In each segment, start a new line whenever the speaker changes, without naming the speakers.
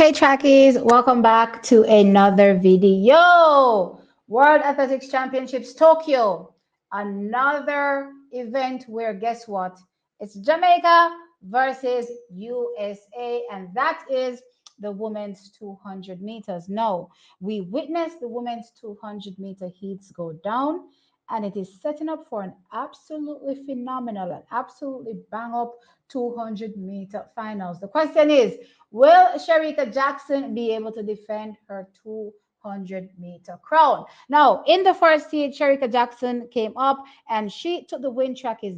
Hey trackies, welcome back to another video. World Athletics Championships Tokyo. Another event where guess what? It's Jamaica versus USA, and that is the women's 200 meters. No, we witnessed the women's 200-meter heats go down, and it is setting up for an absolutely phenomenal and absolutely bang up 200-meter finals. The question is, will Shericka Jackson be able to defend her 200-meter crown? Now, in the first heat, Shericka Jackson came up and she took the win track is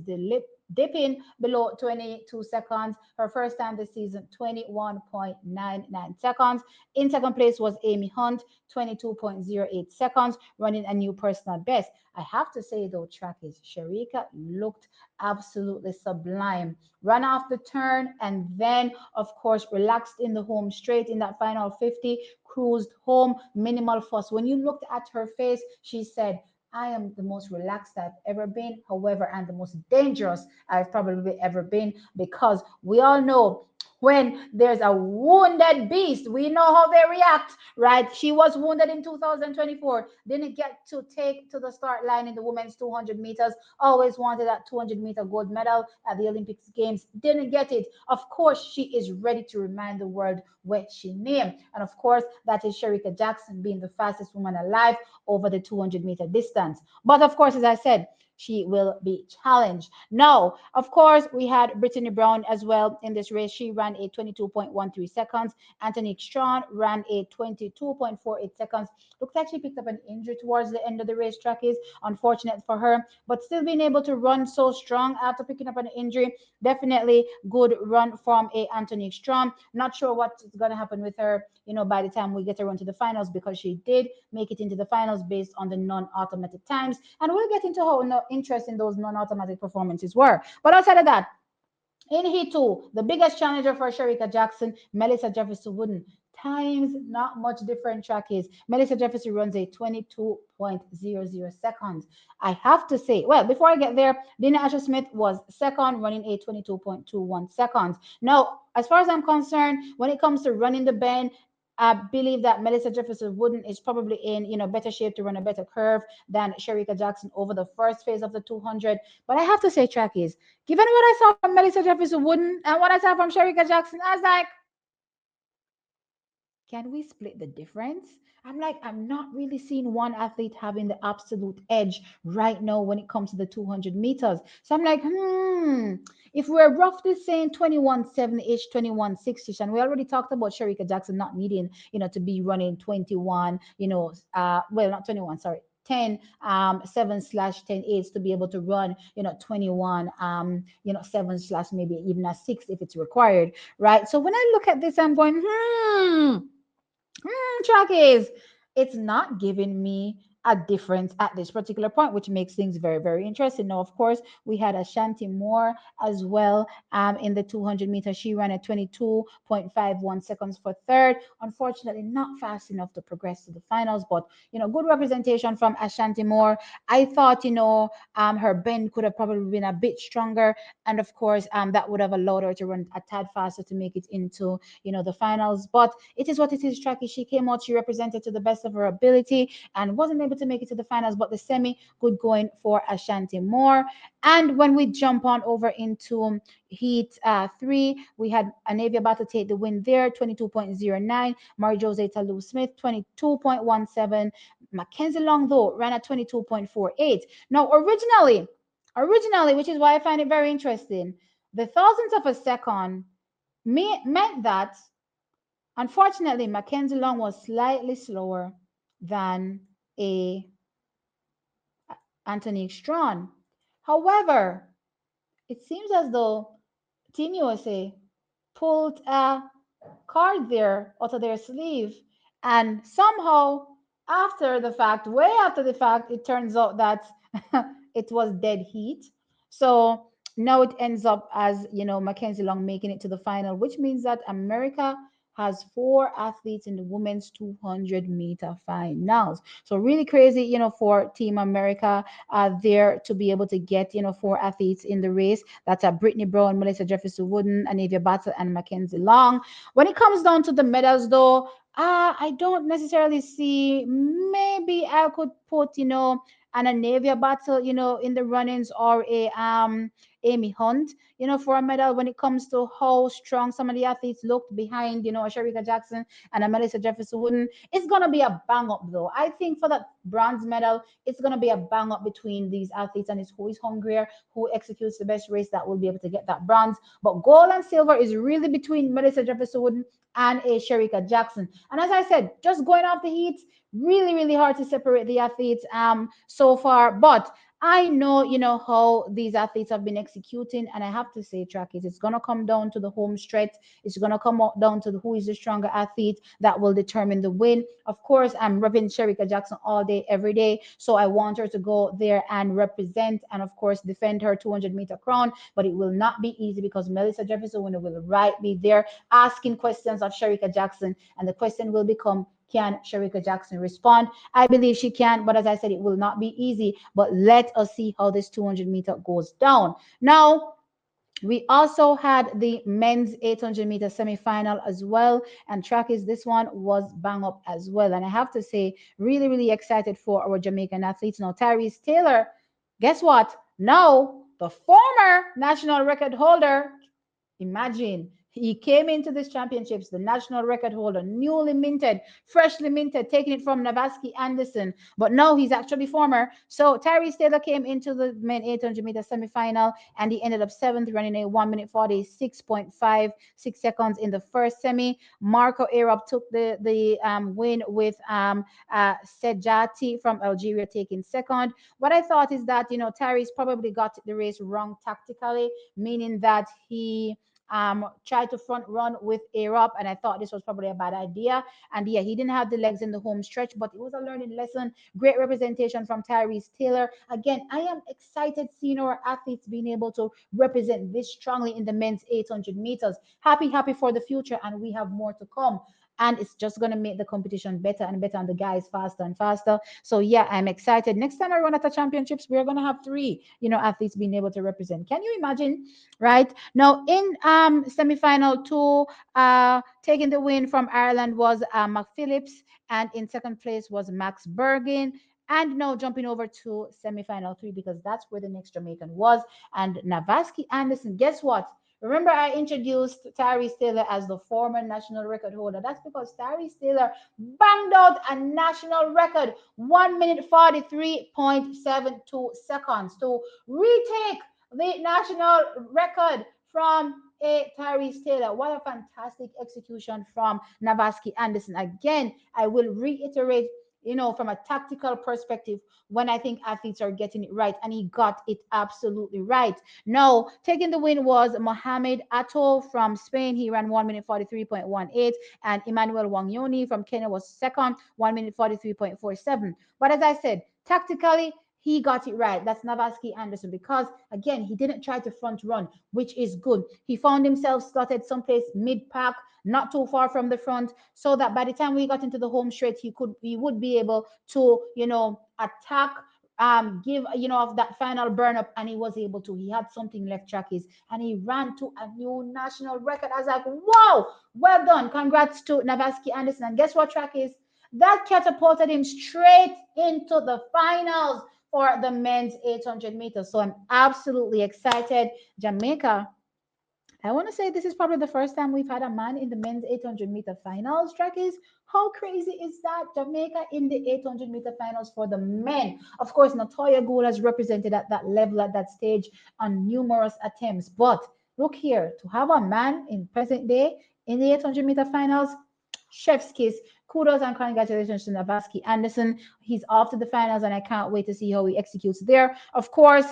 dipping below 22 seconds. Her first time this season, 21.99 seconds. In second place was Amy Hunt, 22.08 seconds, running a new personal best. I have to say, though, track is Shericka looked absolutely sublime. Ran off the turn and then, of course, relaxed in the home straight in that final 50, cruised home, minimal fuss. When you looked at her face, she said, I am the most relaxed I've ever been, however, and the most dangerous I've probably ever been, because we all know when there's a wounded beast, we know how they react, right? She was wounded in 2024, didn't get to take to the start line in the women's 200 meters, always wanted that 200-meter gold medal at the Olympics Games, didn't get it. Of course, she is ready to remind the world what she named. And of course, that is Shericka Jackson being the fastest woman alive over the 200-meter distance. But of course, as I said, she will be challenged. Now, of course, we had Brittany Brown as well in this race. She ran a 22.13 seconds. Anthony Strawn ran a 22.48 seconds. Looks like she picked up an injury towards the end of the racetrack. Is unfortunate for her, but still being able to run so strong after picking up an injury. Definitely good run from a Anthony Strawn. Not sure what's going to happen with her, by the time we get her onto the finals, because she did make it into the finals based on the non-automatic times. And we'll get into how interesting those non-automatic performances were. But outside of that, in Heat 2, the biggest challenger for Shericka Jackson, Melissa Jefferson Wooden. Times not much different track is. Melissa Jefferson runs a 22.00 seconds. I have to say, well, before I get there, Dina Asher Smith was second, running a 22.21 seconds. Now, as far as I'm concerned, when it comes to running the bend, I believe that Melissa Jefferson Wooden is probably in better shape to run a better curve than Shericka Jackson over the first phase of the 200. But I have to say, track is, given what I saw from Melissa Jefferson Wooden and what I saw from Shericka Jackson, I was like, can we split the difference? I'm like, I'm not really seeing one athlete having the absolute edge right now when it comes to the 200 meters. So I'm like, if we're roughly saying 21.7-ish, 21.6-ish, and we already talked about Shericka Jackson not needing, to be running 21, well, not 21, sorry, 10 7 slash 10 eights to be able to run 21 7 slash maybe even a 6 if it's required, right? So when I look at this, I'm going track is, it's not giving me a difference at this particular point, which makes things very, very interesting. Now, of course, we had Ashanti Moore as well in the 200 meters. She ran at 22.51 seconds for third. Unfortunately, not fast enough to progress to the finals, but good representation from Ashanti Moore. I thought her bend could have probably been a bit stronger, and of course that would have allowed her to run a tad faster to make it into the finals. But it is what it is. Tracky, she came out, she represented to the best of her ability and wasn't able to make it to the finals, but the semi, good going for Ashanti Moore. And when we jump on over into Heat 3, we had Anavia about to take the win there, 22.09. Mary Jose Talou Smith, 22.17. Mackenzie Long, though, ran at 22.48. Now, originally, which is why I find it very interesting, the thousandths of a second meant that, unfortunately, Mackenzie Long was slightly slower than a Anthony Strawn. However, it seems as though Team USA pulled a card there out of their sleeve, and somehow, after the fact, way after the fact, it turns out that it was dead heat. So now it ends up as Mackenzie Long making it to the final, which means that America has four athletes in the women's 200-meter finals. So really crazy, for Team America there to be able to get, four athletes in the race. That's Brittany Brown, Melissa Jefferson Wooden, Anavia Battle, and Mackenzie Long. When it comes down to the medals, though, I don't necessarily see. Maybe I could put, an Anavia Battle, in the runnings, or a Amy Hunt, for a medal. When it comes to how strong some of the athletes looked behind, a Shericka Jackson and a Melissa Jefferson Wooden, it's gonna be a bang up though. I think for that bronze medal, it's gonna be a bang up between these athletes, and it's who is hungrier, who executes the best race, that will be able to get that bronze. But gold and silver is really between Melissa Jefferson Wooden and a Shericka Jackson. And as I said, just going off the heats, really, really hard to separate the athletes so far. But I know, how these athletes have been executing, and I have to say, Trackies, it's gonna come down to the home stretch. It's gonna come down to who is the stronger athlete that will determine the win. Of course, I'm repping Shericka Jackson all day, every day, so I want her to go there and represent, and of course defend her 200-meter crown. But it will not be easy, because Melissa Jefferson will right be there asking questions of Shericka Jackson, and the question will become, can Shericka Jackson respond? I believe she can, but as I said, it will not be easy. But let us see how this 200-meter goes down. Now, we also had the men's 800-meter semifinal as well, and track is this one was bang up as well. And I have to say, really, really excited for our Jamaican athletes. Now, Tyrese Taylor, guess what? Now, the former national record holder, imagine, he came into these championships, the national record holder, newly minted, freshly minted, taking it from Navaski Anderson. But now he's actually former. So Tyrese Taylor came into the men 800-meter semifinal, and he ended up seventh, running a 1 minute 46.56 seconds in the first semi. Marco Arab took the win with Sejati from Algeria taking second. What I thought is that, Tyrese probably got the race wrong tactically, meaning that he tried to front run with Arab, and I thought this was probably a bad idea. And yeah, he didn't have the legs in the home stretch, but it was a learning lesson. Great representation from Tyrese Taylor. Again, I am excited seeing our athletes being able to represent this strongly in the men's 800 meters. Happy, happy for the future, and we have more to come. And it's just going to make the competition better and better, and the guys faster and faster. So yeah, I'm excited. Next time I run at the championships, we're going to have three, athletes being able to represent. Can you imagine? Right now, in semi-final two, taking the win from Ireland was Mark Phillips, and in second place was Max Bergin. And now jumping over to semi-final three, because that's where the next Jamaican was, and Navaski Anderson. Guess what? Remember, I introduced Tyrese Taylor as the former national record holder. That's because Tyrese Taylor banged out a national record, 1 minute 43.72 seconds, to retake the national record from a Tyrese Taylor. What a fantastic execution from Navaski Anderson. Again, I will reiterate, from a tactical perspective, when I think athletes are getting it right, and he got it absolutely right. Now, taking the win was Mohamed Ato from Spain. He ran 1 minute 43.18, and Emmanuel Wangyoni from Kenya was second, 1 minute 43.47. But as I said, tactically, he got it right. That's Navaski Anderson, because again, he didn't try to front run, which is good. He found himself slotted someplace mid pack, not too far from the front, so that by the time we got into the home straight, he would be able to, attack, give, of that final burn up, and he was able to. He had something left, trackies, and he ran to a new national record. I was like, wow, well done. Congrats to Navaski Anderson. And guess what, trackies? That catapulted him straight into the finals for the men's 800 meters. So I'm absolutely excited. Jamaica, I want to say this is probably the first time we've had a man in the men's 800-meter finals. Trackies, how crazy is that? Jamaica in the 800-meter finals for the men. Of course, Natoya Gould has represented at that level, at that stage, on numerous attempts. But look here, to have a man in present day in the 800-meter finals, chef's kiss. Kudos and congratulations to Navaski Anderson. He's off to the finals, and I can't wait to see how he executes there. Of course,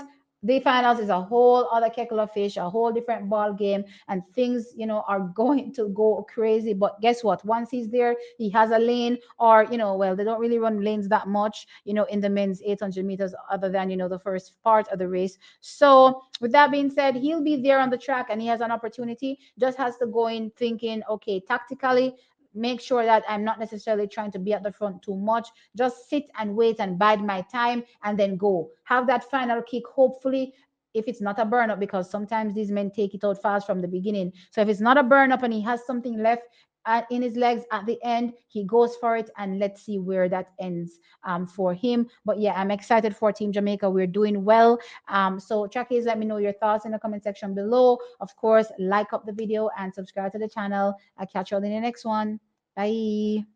The finals is a whole other kettle of fish, a whole different ball game, and things, are going to go crazy. But guess what? Once he's there, he has a lane, or well, they don't really run lanes that much, in the men's 800 meters, other than the first part of the race. So with that being said, he'll be there on the track, and he has an opportunity. Just has to go in thinking, okay, tactically, make sure that I'm not necessarily trying to be at the front too much. Just sit and wait and bide my time, and then go. Have that final kick, hopefully. If it's not a burn up, because sometimes these men take it out fast from the beginning. So if it's not a burn up and he has something left in his legs at the end, he goes for it, and let's see where that ends for him. But yeah, I'm excited for Team Jamaica. We're doing well. So Trackies, let me know your thoughts in the comment section below. Of course, like up the video and subscribe to the channel. I'll catch you all in the next one. Bye.